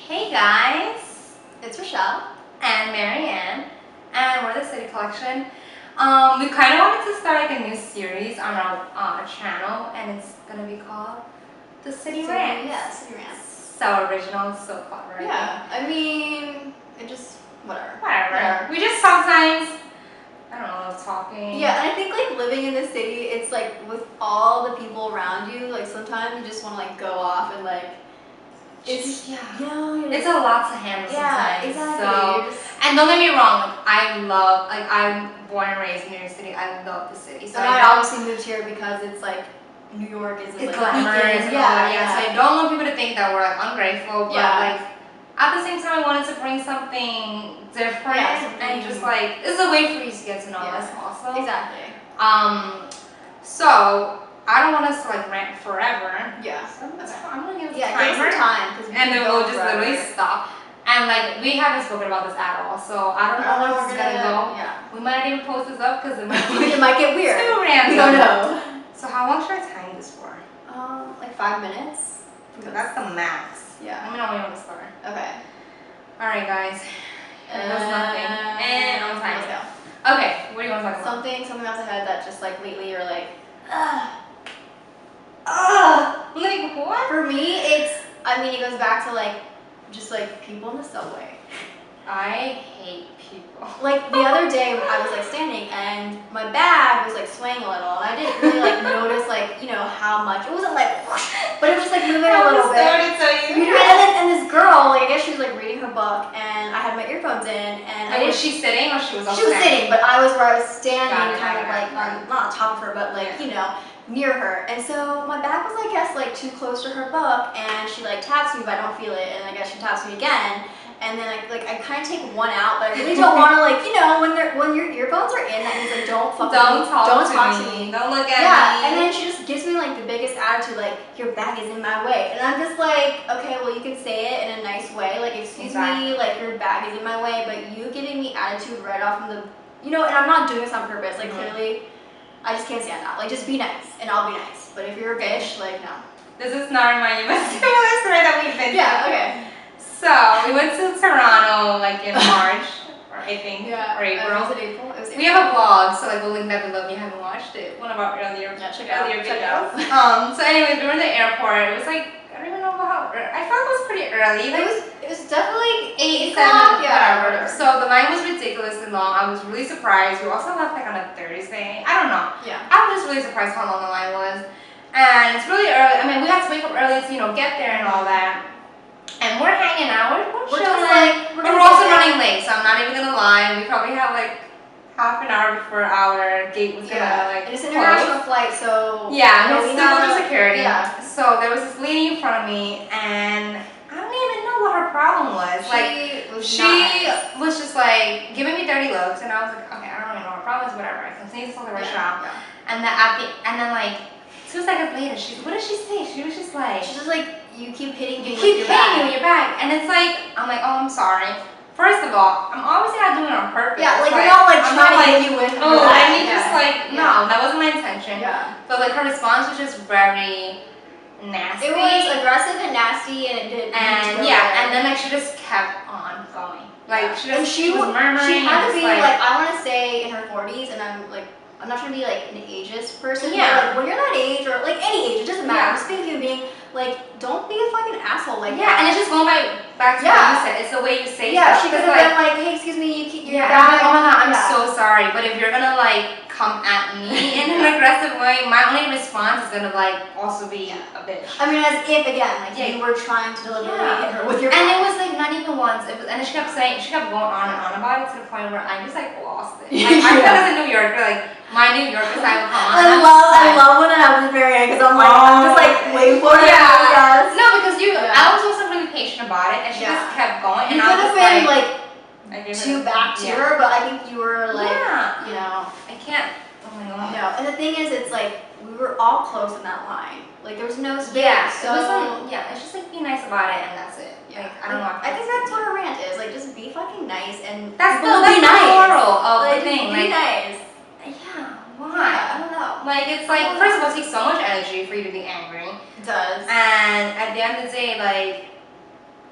Hey guys, It's Rochelle and Marianne, and we're the City Collection. We kind of wanted to start like a new series on our channel, and it's gonna be called the City Rants. Yeah, City Rants. So original, so clever. Yeah, I mean, it just whatever. We just sometimes, I don't know, talking. Yeah, and I think like living in the city, it's like with all the people around you, like sometimes you just want to like go off and like. It's it's a lot to handle sometimes. exactly. So, and don't get me wrong, I'm born and raised in New York City. I love the city. So and I obviously moved here because it's like New York is like glamorous. Yeah. So I don't want people to think that we're like ungrateful, but like at the same time, I wanted to bring something different and just like this is a way for you to get to know us also. Exactly. So I don't want us to like rant forever. Yeah. So I'm gonna give us give us time, and then we'll just literally stop. And like we haven't spoken about this at all, so I don't know where this is gonna go. Yeah. We might not even post this up because it might it might get weird. Too random. We don't know. So how long should I time this for? Like 5 minutes. That's the max. Yeah. Let me know when you want to start. Okay. All right, guys. Here goes nothing. And on time. Let's go. Okay. What do you want to talk about? Something else ahead that just like lately you're like, Like what? For me, it goes back to like, just like people in the subway. I hate people. Like the other day I was like standing and my bag was like swaying a little and I didn't really like notice like, you know, how much. It wasn't like, but it was like moving a little bit. And this girl, like I guess she was like reading her book and I had my earphones in and was she sitting or she was She was sitting, but I was where I was standing Got it. not on top of her, but like, you know, near her. And so my bag was, I guess, like too close to her book and she like taps me but I don't feel it and I guess she taps me again. And then I kind of take one out, but I really don't want to like, you know, when your earphones are in, that means like don't talk to me. Don't look at me. Yeah, and then she just gives me like the biggest attitude, like your bag is in my way, and I'm just like, okay, well you can say it in a nice way, like excuse me, like your bag is in my way, but you giving me attitude right off from the, you know, and I'm not doing this on purpose, like clearly, I just can't stand that. Like just be nice, and I'll be nice. But if you're a bitch, like no. Does this not remind you of a similar story that we've been Yeah. Okay. So we went to Toronto like in March, or I think, or April. Was it April? It was April. We have a vlog, so like we'll link that below if you haven't watched it. One of our earlier check out videos. So anyways, we were in the airport. It was like I don't even know how. I felt it was pretty early. Like, it was definitely 8, 7, whatever. So the line was ridiculously long. I was really surprised. We also left like on a Thursday. I don't know. Yeah. I was just really surprised how long the line was, and it's really early. I mean, we had to wake up early to get there and all that. And we're hanging out, we're chilling, we're also running late, so I'm not even gonna lie, we probably have like half an hour before our gate was gonna like and it's an international flight, so no, we have security. Yeah. So there was this lady in front of me, and I don't even know what her problem was. She was just like giving me dirty looks, and I was like, okay, I don't really know what her problem is, whatever. I continue to tell the restaurant, and then like 2 seconds later, what did she say? She was just like, you keep hitting me with your bag. And it's like, I'm like, oh, I'm sorry. First of all, I'm obviously not doing it on purpose. Yeah, like you're not like trying to hit you with your bag. No, that wasn't my intention. Yeah. But like her response was just very nasty. It was aggressive and nasty and it did. And then like she just kept on going. Like she was murmuring. She had to be like I want to say in her 40s, and I'm not trying to be like an ageist person. Yeah. But like when you're that age or like any age, it doesn't matter. Just being human being, like don't be a fucking asshole. Like and it's just going back to what you said. It's the way you say stuff. She could have been like, hey, excuse me, you keep your bag. I'm like, oh my god, I'm so sorry. But if you're gonna like come at me in an aggressive way, my only response is gonna like also be a bitch. I mean, as if again, like you were trying to deliberately hit her with your bag. And it was like not even once. It was, and she kept going on and on about it to the point where I just like lost it. Like I thought as a New Yorker, like my New Yorker side would come on. I love when it happens, Marianne, because I'm like, I'm just like waiting for it. Yeah. No, because I was also really patient about it, and she just kept going. And you could have been like too back to her, but I think you were like, you know, I can't. Oh my god. No, and the thing is, it's like we were all close in that line. Like there was no space. Yeah. So it's just like be nice about it, and that's it. Like I don't know. I think that's what a rant is. Like just be fucking nice, and that's the moral of the thing. Be nice. Yeah. Why? Yeah, I don't know. Like it's like first of all, it takes so much energy for you to be angry. It does. And at the end of the day, like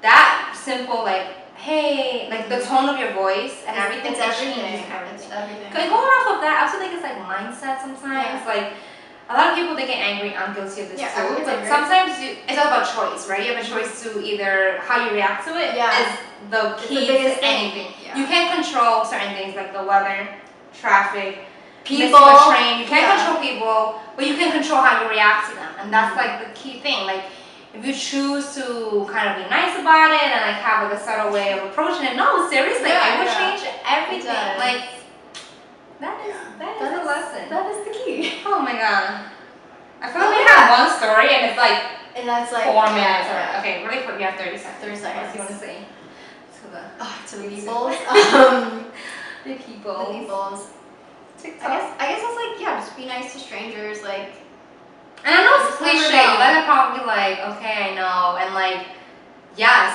that simple, like, hey, like the tone of your voice and everything, it's everything. It's everything. Going off of that, I also think it's like mindset sometimes. Like, a lot of people, they get angry. I'm guilty of this too. But sometimes it's all about choice, right? You have a choice to either how you react to it is the key to anything. You can't control certain things like the weather, traffic, people, missing a train. You can't control people, but you can control how you react to them, and that's like the key thing. Like, if you choose to kind of be nice about it and like have like a subtle way of approaching it, no, seriously, it would change everything. Like, that is a lesson. That is the key. Oh my god. I feel like we have one story and it's like, and that's like 4 minutes. Okay, really quick, we have 30 seconds. 30 seconds. What do you want to say to the peoples? The peoples. TikTok. I guess it's like, just be nice to strangers, like. And I know it's cliche. You guys are probably like, okay, I know, and like,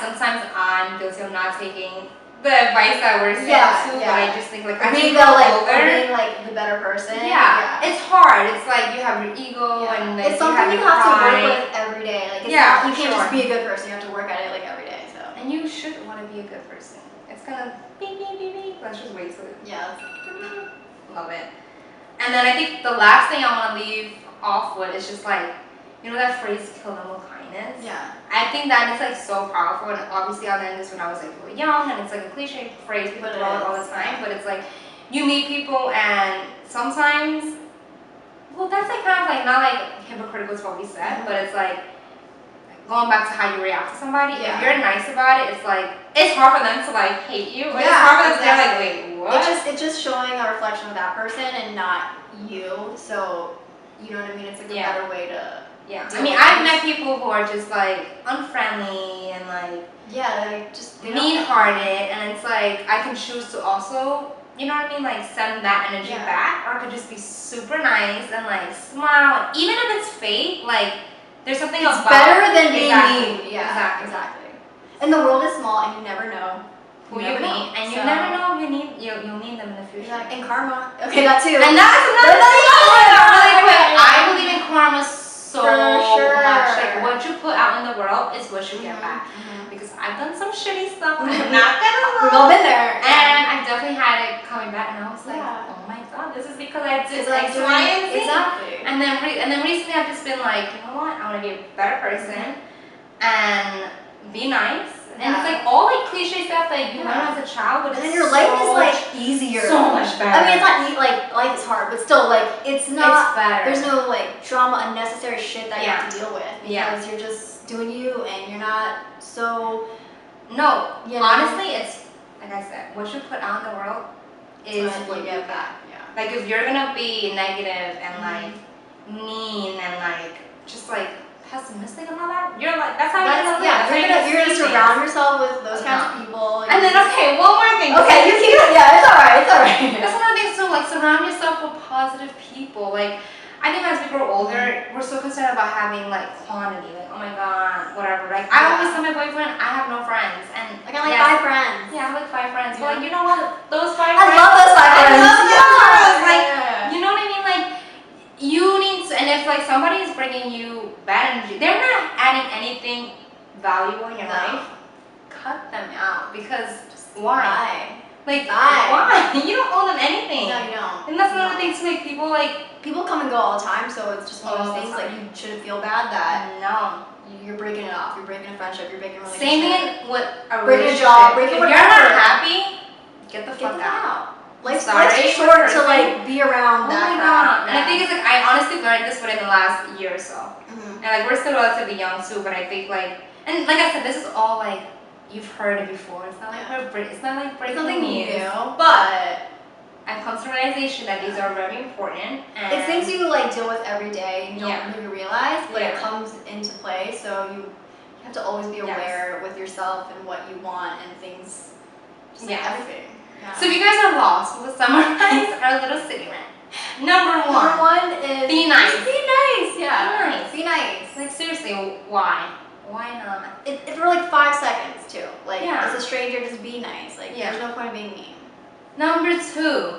sometimes I'm guilty of not taking the advice that we're saying too, but I just think like being like the better person. It's hard. It's like you have your ego and then it's something you have to work with every day. Like you can't just be a good person. You have to work at it like every day. So and you should want to be a good person. It's gonna beep beep beep beep. Let's just wait till it. Love it. And then I think the last thing I want to leave off with is just like, you know that phrase, kill them with kindness? I think that is like so powerful, and obviously I learned this when I was like really young, and it's like a cliche phrase, people throw it all the time, but it's like, you meet people and sometimes, well that's like kind of like, not like hypocritical to what we said, but it's like, going back to how you react to somebody, if you're nice about it, it's like, it's hard for them to like hate you, or it's hard for them to be like, wait, what? It's just showing a reflection of that person and not you, so, you know what I mean, it's like a better way to I mean, I've met people who are just like unfriendly and like like just mean-hearted, and it's like I can choose to also, you know what I mean, like send that energy back, or I could just be super nice and like smile, and even if it's fake, like there's something about better than being mean. Exactly. And the world is small, and you never know who you meet, and you never know if you'll need them in the future. And karma. Okay, that too. And that's another thing. Really quick, I believe in karma so much. Like, what you put out in the world is what you get back. Because I've done some shitty stuff. I'm not gonna lie. We've all been there. And I definitely had it coming back, and I was like, oh my god, this is because I did X, Y, and Z. Exactly. And then recently I've just been like, you know what? I want to be a better person and be nice. And it's like all like cliche stuff that you learn as a child, but and then your life is like easier, so much better. I mean, it's not like life is hard, but still like it's not. It's better. There's no like drama, unnecessary shit that you have to deal with because you're just doing you, and you're not so. No, honestly, it's like I said, what you put out in the world is what you get back. Like if you're gonna be negative and like mean and like just like pessimistic and all that, you're like you're gonna surround yourself with those kinds of people. And then one more thing. Okay, you keep it. Yeah, it's alright. That's one of the things too. Like surround yourself with positive people. Like I think as we grow older, we're so concerned about having like quantity. Like oh my god, whatever. Like I always tell my boyfriend, I have no friends, and like I like 5 friends. Yeah, I have like 5 friends. But like you know what? Those 5 friends. I love those 5 friends. I love those friends. Like you know what I mean? Like you need to, and if like somebody is bringing you bad energy, they're not adding anything valuable in your life, cut them out, because why? Like why? You don't owe them anything. No, you don't. And that's another thing too. Like people come and go all the time, so it's just one of those things. Like you shouldn't feel bad that you're breaking it off. You're breaking a friendship. You're breaking a relationship. Same thing with a breaking a job. Breaking whatever. If you're not happy, get the fuck out. Life's too short to like be around that crowd. And I think it's like I honestly learned this within the last year or so. And like we're still relatively young too, but I think like, and like I said, this is all like you've heard it before. It's not like it's not like breaking news. But I've come to the realization that these are very important. And it's things you like deal with every day and you don't really realize, but it comes into play. So you have to always be aware with yourself and what you want and things. Just like everything. So if you guys are lost, we'll summarize our little city rant. Number 1 is be nice. Be nice. Be nice. Be nice. Like seriously, why? Why not? It for like 5 seconds too. Like as a stranger, just be nice. Like there's no point in being mean. Number 2.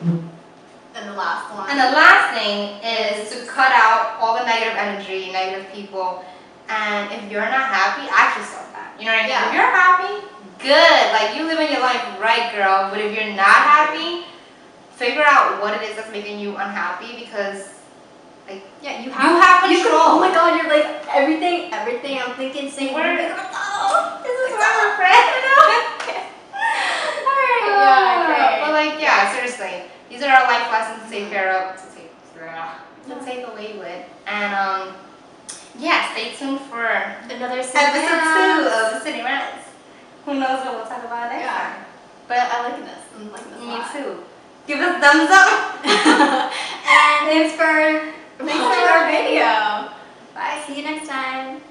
And the last one. And the last thing is to cut out all the negative energy, negative people. And if you're not happy, ask yourself that. You know what I mean? Yeah. If you're happy, good. Like, you living your life right, girl. But if you're not happy, figure out what it is that's making you unhappy, because like, yeah, you have control. Oh my god, you're like everything I'm thinking, saying, this is where our friend, you know? Alright, yeah, okay. But like, yeah, seriously, these are our life lessons to take care of, to take away with. And yeah, stay tuned for another episode 2 of City Rants. Who knows what we'll talk about next time? But I like this. I'm liking this a lot. Me too. Give us thumbs up. And thanks for watching our video. Bye. See you next time.